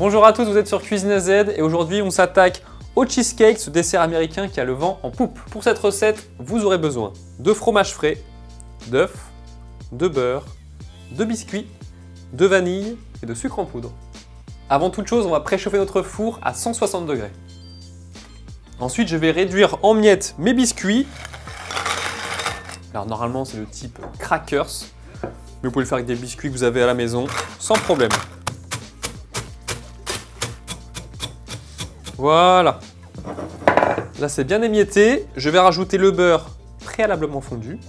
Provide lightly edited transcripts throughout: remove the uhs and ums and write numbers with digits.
Bonjour à tous, vous êtes sur Cuisine AZ et aujourd'hui on s'attaque au cheesecake, ce dessert américain qui a le vent en poupe. Pour cette recette, vous aurez besoin de fromage frais, d'œufs, de beurre, de biscuits, de vanille et de sucre en poudre. Avant toute chose, on va préchauffer notre four à 160 degrés. Ensuite, je vais réduire en miettes mes biscuits. Alors normalement, c'est le type crackers, mais vous pouvez le faire avec des biscuits que vous avez à la maison, sans problème. Voilà. Là, c'est bien émietté. Je vais rajouter le beurre préalablement fondu.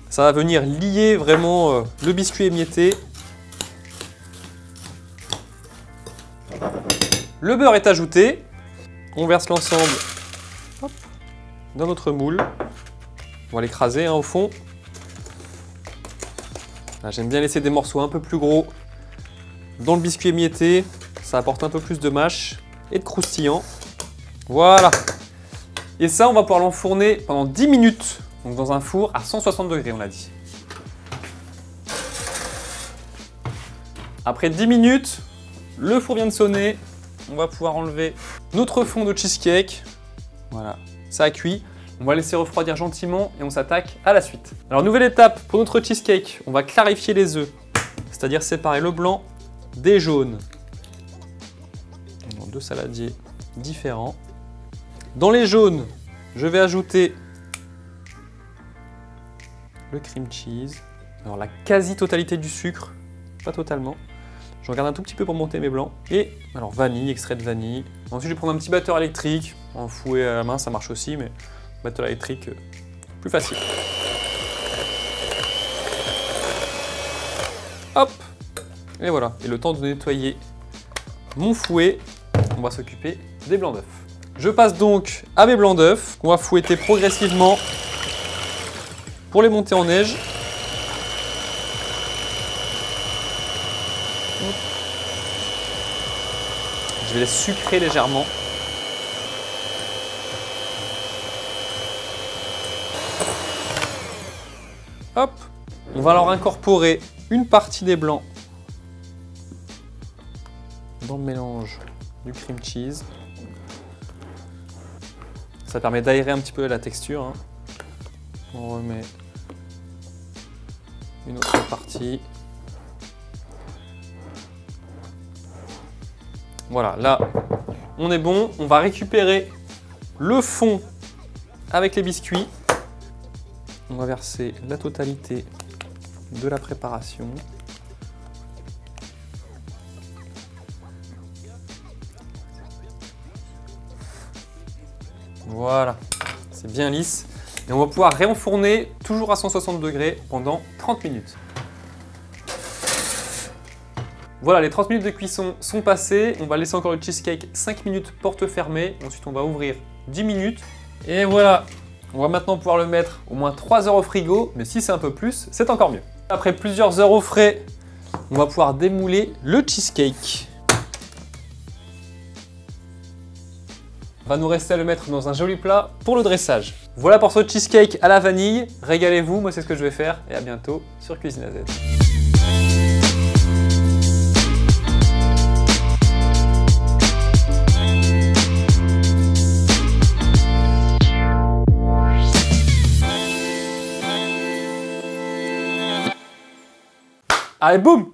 Ça va venir lier vraiment le biscuit émietté. Le beurre est ajouté. On verse l'ensemble dans notre moule. On va l'écraser au fond. J'aime bien laisser des morceaux un peu plus gros dans le biscuit émietté. Ça apporte un peu plus de mâche et de croustillant. Voilà. Et ça, on va pouvoir l'enfourner pendant 10 minutes. Donc dans un four à 160 degrés, on l'a dit. Après 10 minutes, le four vient de sonner. On va pouvoir enlever notre fond de cheesecake. Voilà, ça a cuit. On va laisser refroidir gentiment et on s'attaque à la suite. Alors, nouvelle étape pour notre cheesecake. On va clarifier les œufs, c'est-à-dire séparer le blanc des jaunes. Dans deux saladiers différents. Dans les jaunes, je vais ajouter le cream cheese. Alors, la quasi-totalité du sucre, pas totalement. Je regarde un tout petit peu pour monter mes blancs. Et alors vanille, extrait de vanille. Ensuite, je vais prendre un petit batteur électrique. En fouet à la main, ça marche aussi, mais batteur électrique, plus facile. Hop! Et voilà. Et le temps de nettoyer mon fouet, on va s'occuper des blancs d'œufs. Je passe donc à mes blancs d'œufs qu'on va fouetter progressivement pour les monter en neige. Je vais les sucrer légèrement. Hop, on va alors incorporer une partie des blancs dans le mélange du cream cheese. Ça permet d'aérer un petit peu la texture. Hein. On remet une autre partie. Voilà, là, on est bon. On va récupérer le fond avec les biscuits. On va verser la totalité de la préparation. Voilà, c'est bien lisse. Et on va pouvoir réenfourner toujours à 160 degrés pendant 30 minutes. Voilà, les 30 minutes de cuisson sont passées. On va laisser encore le cheesecake 5 minutes porte fermée. Ensuite, on va ouvrir 10 minutes. Et voilà, on va maintenant pouvoir le mettre au moins 3 heures au frigo. Mais si c'est un peu plus, c'est encore mieux. Après plusieurs heures au frais, on va pouvoir démouler le cheesecake. Il va nous rester à le mettre dans un joli plat pour le dressage. Voilà pour ce cheesecake à la vanille. Régalez-vous, moi c'est ce que je vais faire. Et à bientôt sur Cuisine AZ. Allez, boum!